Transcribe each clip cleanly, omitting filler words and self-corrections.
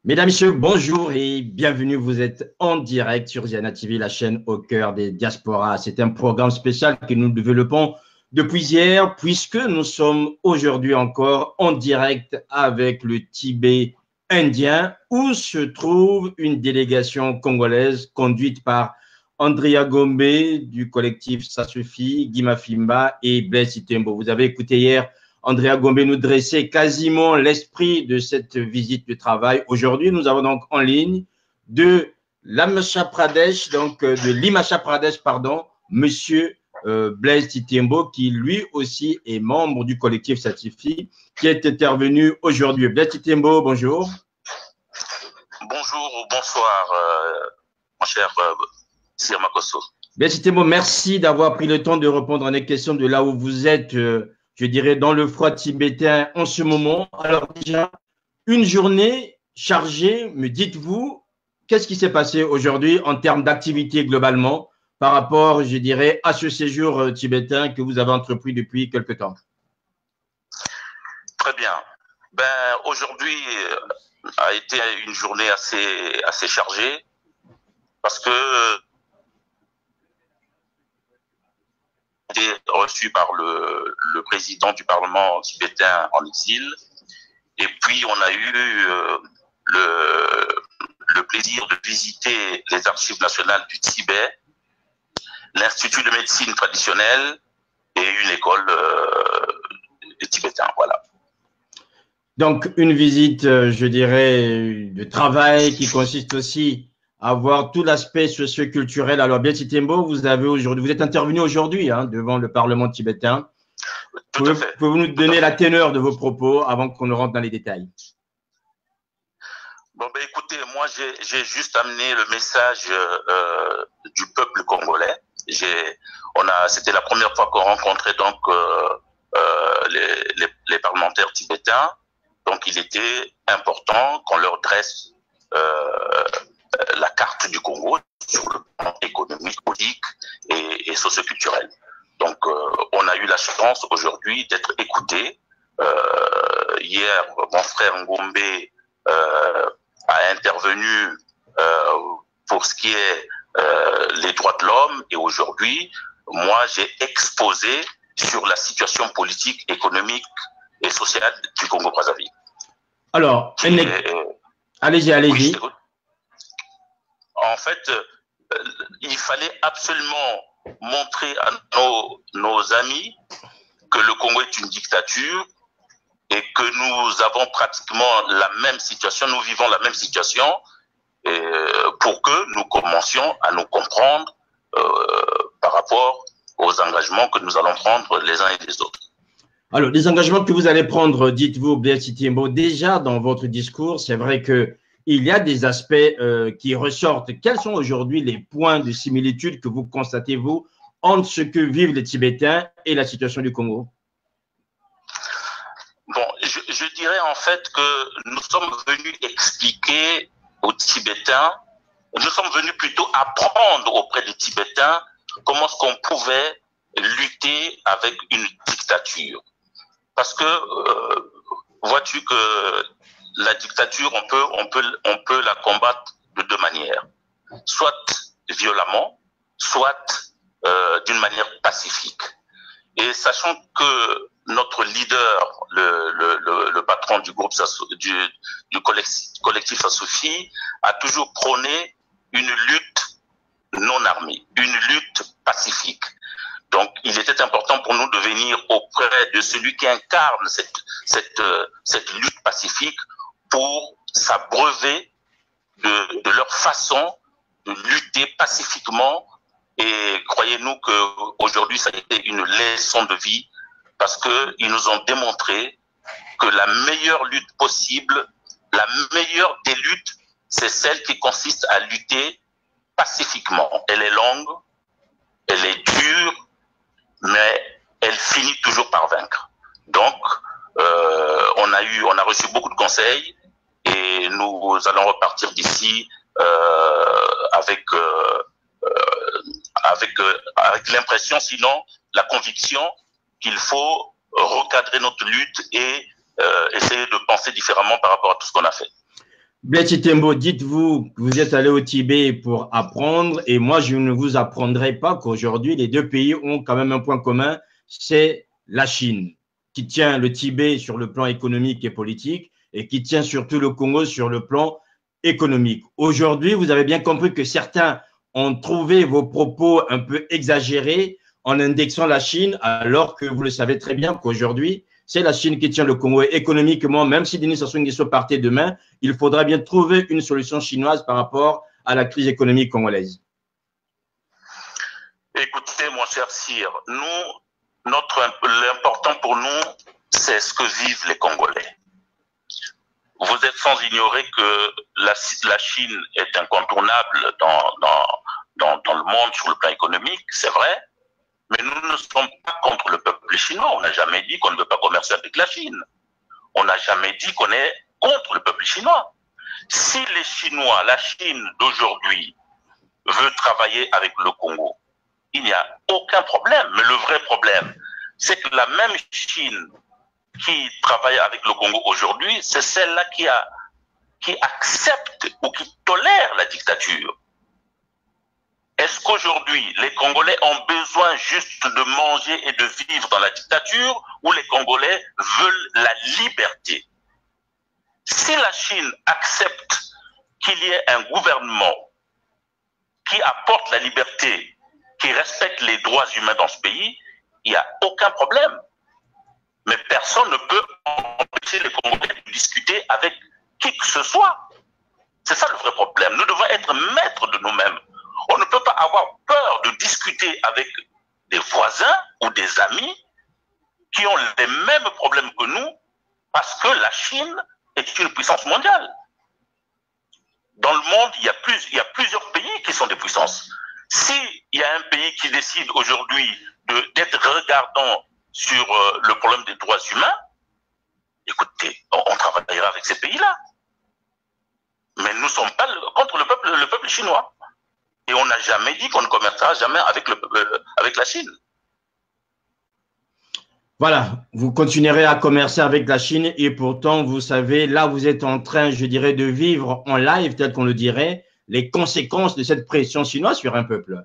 Mesdames, Messieurs, bonjour et bienvenue. Vous êtes en direct sur Ziana TV, la chaîne au cœur des diasporas. C'est un programme spécial que nous développons depuis hier, puisque nous sommes aujourd'hui encore en direct avec le Tibet indien, où se trouve une délégation congolaise conduite par Andrea Gombe du collectif Ça Suffit, Guima Fimba et Blaise Itembo. Vous avez écouté hier Andrea Gombe nous dressait quasiment l'esprit de cette visite de travail. Aujourd'hui, nous avons donc en ligne de l'Himachal Pradesh, de l'Himachal Pradesh, pardon, Monsieur Blaise Titembo, qui lui aussi est membre du collectif Satifi, qui est intervenu aujourd'hui. Blaise Titembo, bonjour. Bonjour ou bonsoir, mon cher Sir Makosso. Blaise Titembo, merci d'avoir pris le temps de répondre à des questions de là où vous êtes. Je dirais, dans le froid tibétain en ce moment. Alors déjà, une journée chargée, me dites-vous, qu'est-ce qui s'est passé aujourd'hui en termes d'activité globalement par rapport, je dirais, à ce séjour tibétain que vous avez entrepris depuis quelque temps? Très bien. Aujourd'hui a été une journée assez chargée parce que été reçu par le président du Parlement tibétain en exil. Et puis, on a eu le plaisir de visiter les archives nationales du Tibet, l'Institut de médecine traditionnelle et une école tibétaine. Voilà. Donc, une visite, je dirais, de travail qui consiste aussi à voir tout l'aspect socio-culturel. Alors, Blaise Titembo, vous êtes intervenu aujourd'hui devant le Parlement tibétain. Pouvez-vous nous donner la teneur de vos propos avant qu'on ne rentre dans les détails? Bon, écoutez, moi, j'ai juste amené le message du peuple congolais. C'était la première fois qu'on rencontrait donc les parlementaires tibétains. Donc, il était important qu'on leur dresse la carte du Congo sur le plan économique, politique et socioculturel. Donc, on a eu la chance aujourd'hui d'être écoutés. Hier, mon frère Ngombe a intervenu pour ce qui est les droits de l'homme, et aujourd'hui, moi, j'ai exposé sur la situation politique, économique et sociale du Congo-Brazzaville. Alors, allez-y. Oui, en fait, il fallait absolument montrer à nos amis que le Congo est une dictature et que nous avons pratiquement la même situation, nous vivons la même situation, pour que nous commencions à nous comprendre par rapport aux engagements que nous allons prendre les uns et les autres. Alors, les engagements que vous allez prendre, dites-vous, Blaise Titembo, déjà dans votre discours, c'est vrai qu'il y a des aspects qui ressortent. Quels sont aujourd'hui les points de similitude que vous constatez, vous, entre ce que vivent les Tibétains et la situation du Congo? Bon, je dirais en fait que nous sommes venus expliquer aux Tibétains, nous sommes venus plutôt apprendre auprès des Tibétains comment est-ce qu'on pouvait lutter avec une dictature. Parce que, vois-tu que la dictature, on peut la combattre de deux manières. Soit violemment, soit d'une manière pacifique. Et sachant que notre leader, le patron du groupe du collectif Sasufi, a toujours prôné une lutte non armée, une lutte pacifique. Donc, il était important pour nous de venir auprès de celui qui incarne cette lutte pacifique pour s'abreuver de leur façon de lutter pacifiquement. Et croyez-nous qu'aujourd'hui, ça a été une leçon de vie parce qu'ils nous ont démontré que la meilleure lutte possible, la meilleure des luttes, c'est celle qui consiste à lutter pacifiquement. Elle est longue, elle est dure, mais elle finit toujours par vaincre. Donc, on a reçu beaucoup de conseils et nous allons repartir d'ici avec l'impression, sinon la conviction qu'il faut recadrer notre lutte et essayer de penser différemment par rapport à tout ce qu'on a fait. Blaise Tembo, dites-vous que vous êtes allé au Tibet pour apprendre et moi, je ne vous apprendrai pas qu'aujourd'hui, les deux pays ont quand même un point commun, c'est la Chine, qui tient le Tibet sur le plan économique et politique et qui tient surtout le Congo sur le plan économique. Aujourd'hui, vous avez bien compris que certains ont trouvé vos propos un peu exagérés en indexant la Chine, alors que vous le savez très bien qu'aujourd'hui, c'est la Chine qui tient le Congo. Et économiquement, même si Denis Sassou Nguesso partait demain, il faudra bien trouver une solution chinoise par rapport à la crise économique congolaise. Écoutez, mon cher Sire, l'important pour nous, c'est ce que vivent les Congolais. Vous êtes sans ignorer que la Chine est incontournable dans le monde sur le plan économique, c'est vrai, mais nous ne sommes pas contre le peuple chinois. On n'a jamais dit qu'on ne veut pas commercer avec la Chine. On n'a jamais dit qu'on est contre le peuple chinois. Si les Chinois, la Chine d'aujourd'hui, veut travailler avec le Congo, il n'y a aucun problème. Mais le vrai problème, c'est que la même Chine qui travaille avec le Congo aujourd'hui, c'est celle-là qui accepte ou qui tolère la dictature. Est-ce qu'aujourd'hui, les Congolais ont besoin juste de manger et de vivre dans la dictature ou les Congolais veulent la liberté? Si la Chine accepte qu'il y ait un gouvernement qui apporte la liberté, qui respecte les droits humains dans ce pays, il n'y a aucun problème. Mais personne ne peut empêcher les Congolais de discuter avec qui que ce soit. C'est ça le vrai problème. Nous devons être maîtres de nous-mêmes. On ne peut pas avoir peur de discuter avec des voisins ou des amis qui ont les mêmes problèmes que nous parce que la Chine est une puissance mondiale. Dans le monde, il y a plusieurs pays qui sont des puissances. S'il y a un pays qui décide aujourd'hui d'être regardant sur le problème des droits humains, écoutez, on travaillera avec ces pays-là. Mais nous ne sommes pas contre le peuple chinois. Et on n'a jamais dit qu'on ne commercera jamais avec la Chine. Voilà, vous continuerez à commercer avec la Chine et pourtant, vous savez, là, vous êtes en train, je dirais, de vivre en live, tel qu'on le dirait, les conséquences de cette pression chinoise sur un peuple.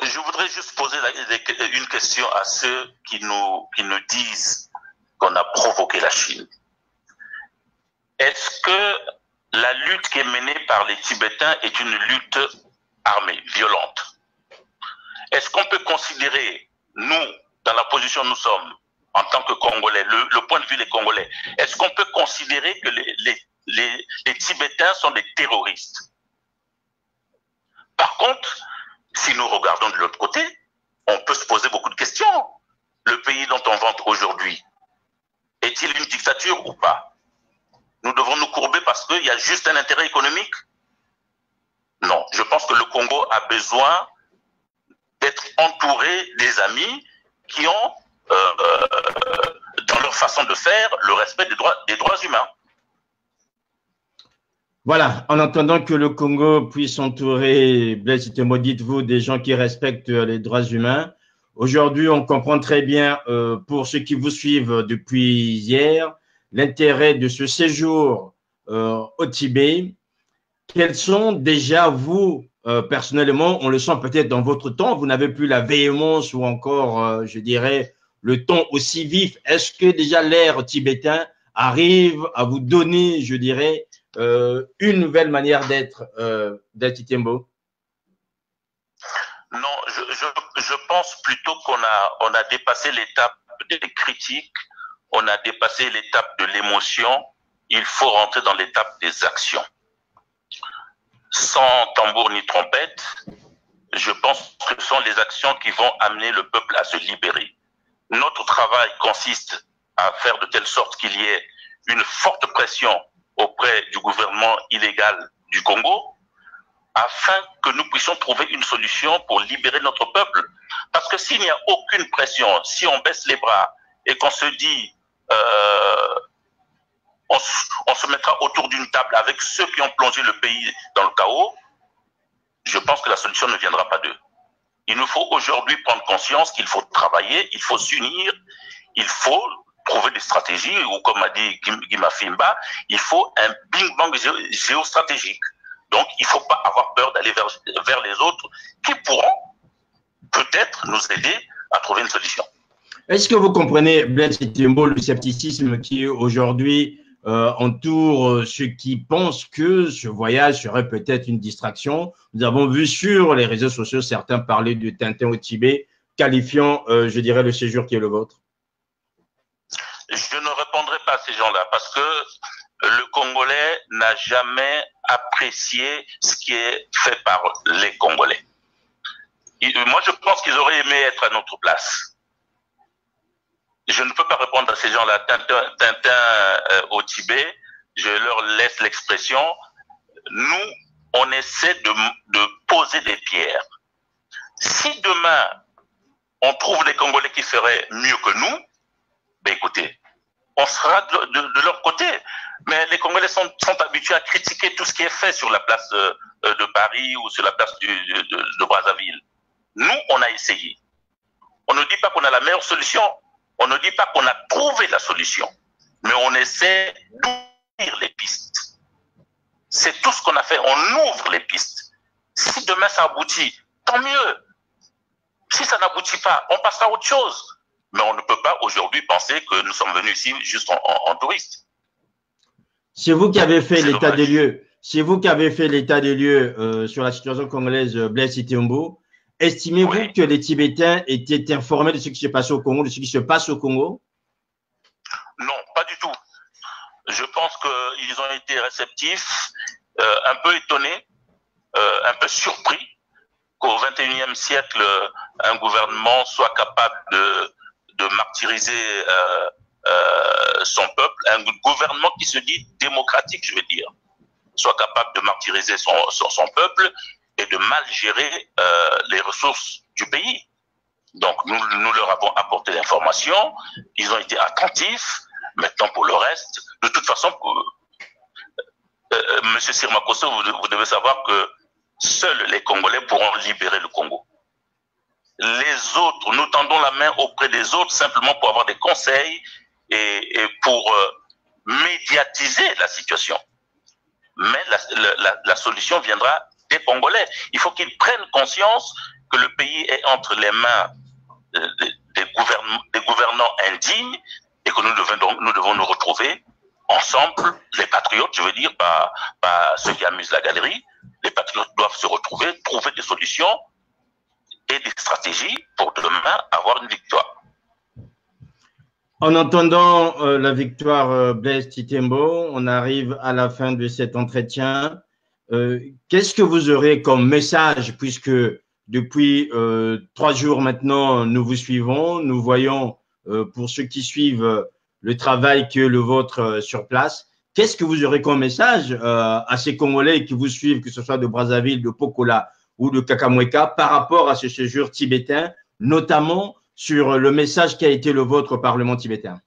Je voudrais juste poser une question à ceux qui nous disent qu'on a provoqué la Chine. Est-ce que la lutte qui est menée par les Tibétains est une lutte armée, violente? Est-ce qu'on peut considérer, nous, dans la position où nous sommes, en tant que Congolais, le point de vue des Congolais, est-ce qu'on peut considérer que les Tibétains sont des terroristes? Par contre, si nous regardons de l'autre côté, on peut se poser beaucoup de questions. Le pays dont on vante aujourd'hui, est-il une dictature ou pas? Nous devons nous courber parce qu'il y a juste un intérêt économique? Non, je pense que le Congo a besoin d'être entouré des amis qui ont, dans leur façon de faire, le respect des droits humains. Voilà, en attendant que le Congo puisse entourer, Blaise Tembo, dites-vous, des gens qui respectent les droits humains. Aujourd'hui, on comprend très bien, pour ceux qui vous suivent depuis hier, l'intérêt de ce séjour au Tibet. Quels sont déjà, vous, personnellement, on le sent peut-être dans votre temps, vous n'avez plus la véhémence ou encore, je dirais, le ton aussi vif. Est-ce que déjà l'ère tibétain arrive à vous donner, je dirais, une nouvelle manière d'être Tembo? Non, je pense plutôt qu'on a dépassé l'étape des critiques, on a dépassé l'étape de l'émotion, il faut rentrer dans l'étape des actions. Sans tambour ni trompette, je pense que ce sont les actions qui vont amener le peuple à se libérer. Notre travail consiste à faire de telle sorte qu'il y ait une forte pression auprès du gouvernement illégal du Congo, afin que nous puissions trouver une solution pour libérer notre peuple. Parce que s'il n'y a aucune pression, si on baisse les bras et qu'on se dit on se mettra autour d'une table avec ceux qui ont plongé le pays dans le chaos, je pense que la solution ne viendra pas d'eux. Il nous faut aujourd'hui prendre conscience qu'il faut travailler, il faut s'unir, il faut trouver des stratégies, ou comme a dit Guima Fimba, il faut un bing-bang géostratégique. Donc, il ne faut pas avoir peur d'aller vers les autres qui pourront peut-être nous aider à trouver une solution. Est-ce que vous comprenez, Blaise Itiembo, le scepticisme qui aujourd'hui entoure ceux qui pensent que ce voyage serait peut-être une distraction? Nous avons vu sur les réseaux sociaux certains parler de Tintin au Tibet, qualifiant, je dirais, le séjour qui est le vôtre. Je ne répondrai pas à ces gens-là parce que le Congolais n'a jamais apprécié ce qui est fait par les Congolais. Moi, je pense qu'ils auraient aimé être à notre place. Je ne peux pas répondre à ces gens-là. Tintin au Tibet, je leur laisse l'expression. Nous, on essaie de poser des pierres. Si demain, on trouve des Congolais qui feraient mieux que nous, ben écoutez, on sera de leur côté. Mais les Congolais sont habitués à critiquer tout ce qui est fait sur la place de Paris ou sur la place de Brazzaville. Nous, on a essayé. On ne dit pas qu'on a la meilleure solution. On ne dit pas qu'on a trouvé la solution. Mais on essaie d'ouvrir les pistes. C'est tout ce qu'on a fait. On ouvre les pistes. Si demain ça aboutit, tant mieux. Si ça n'aboutit pas, on passera à autre chose. Mais on ne peut pas aujourd'hui penser que nous sommes venus ici juste en touristes. C'est vous qui avez fait l'état des lieux. C'est vous qui avez fait l'état des lieux sur la situation congolaise, Blaise Itiembo. Estimez-vous que les Tibétains étaient informés de ce qui se passe au Congo, de ce qui se passe au Congo? Non, pas du tout. Je pense qu'ils ont été réceptifs, un peu étonnés, un peu surpris qu'au XXIe siècle, un gouvernement soit capable de martyriser son peuple, un gouvernement qui se dit démocratique, je veux dire, soit capable de martyriser son peuple et de mal gérer les ressources du pays. Donc, nous leur avons apporté l'information, ils ont été attentifs. Maintenant, pour le reste, de toute façon, Monsieur Sirmakosso, vous devez savoir que seuls les Congolais pourront libérer le Congo. Les autres, nous tendons la main auprès des autres simplement pour avoir des conseils et pour médiatiser la situation. Mais la solution viendra des Congolais. Il faut qu'ils prennent conscience que le pays est entre les mains des gouvernants indignes et que nous devons nous retrouver ensemble, les patriotes, je veux dire, pas ceux qui amusent la galerie. Les patriotes doivent se retrouver, trouver des solutions et des stratégies pour demain avoir une victoire. En entendant la victoire Blaise Itiembo, on arrive à la fin de cet entretien. Qu'est-ce que vous aurez comme message, puisque depuis 3 jours maintenant, nous vous suivons, nous voyons pour ceux qui suivent le travail que le vôtre sur place. Qu'est-ce que vous aurez comme message à ces Congolais qui vous suivent, que ce soit de Brazzaville, de Pokola ou de Kakamweka, par rapport à ce séjour tibétain, notamment sur le message qui a été le vôtre au Parlement tibétain?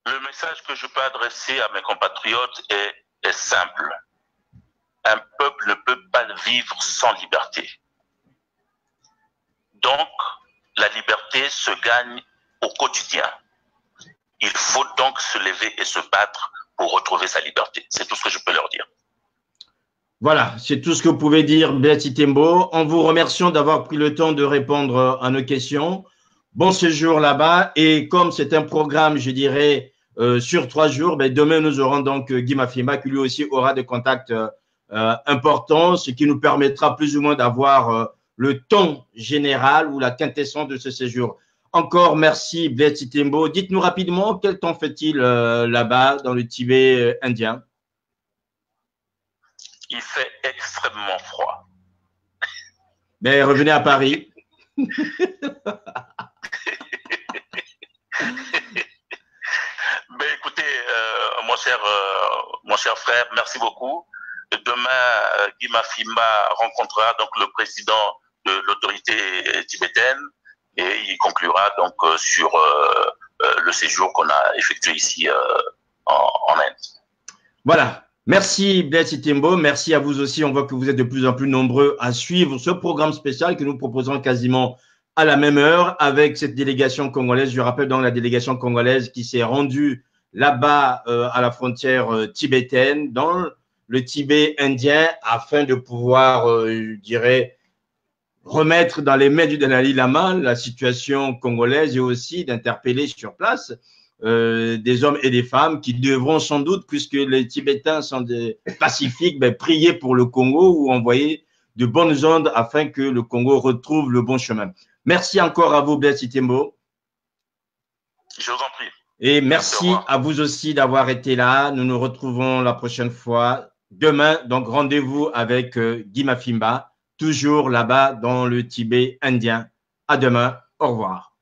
Le message que je peux adresser à mes compatriotes est simple. Un peuple ne peut pas vivre sans liberté. Donc, la liberté se gagne au quotidien. Il faut donc se lever et se battre pour retrouver sa liberté. C'est tout ce que je peux leur dire. Voilà, c'est tout ce que vous pouvez dire, Blaise Itiembo. En vous remerciant d'avoir pris le temps de répondre à nos questions. Bon séjour là-bas. Et comme c'est un programme, je dirais, sur 3 jours, ben demain, nous aurons donc Guima Fimba qui lui aussi aura des contacts importants, ce qui nous permettra plus ou moins d'avoir le ton général ou la quintessence de ce séjour. Encore merci, Blaise Itiembo. Dites-nous rapidement, quel temps fait-il là-bas, dans le Tibet indien? Il fait extrêmement froid. Mais revenez à Paris. Ben écoutez, mon cher frère, merci beaucoup. Demain, Guima Fimba rencontrera donc le président de l'autorité tibétaine et il conclura donc sur le séjour qu'on a effectué ici en Inde. Voilà. Merci Blaise Itiembo, merci à vous aussi. On voit que vous êtes de plus en plus nombreux à suivre ce programme spécial que nous proposons quasiment à la même heure avec cette délégation congolaise. Je rappelle donc la délégation congolaise qui s'est rendue là-bas à la frontière tibétaine, dans le Tibet indien, afin de pouvoir, je dirais, remettre dans les mains du Dalai Lama la situation congolaise et aussi d'interpeller sur place des hommes et des femmes qui devront sans doute, puisque les Tibétains sont des pacifiques, prier pour le Congo ou envoyer de bonnes ondes afin que le Congo retrouve le bon chemin. Merci encore à vous, Blaise Itembo. Je vous en prie. Et merci à vous aussi d'avoir été là. Nous nous retrouvons la prochaine fois. Demain, donc rendez-vous avec Guy Mafimba, toujours là-bas dans le Tibet indien. À demain. Au revoir.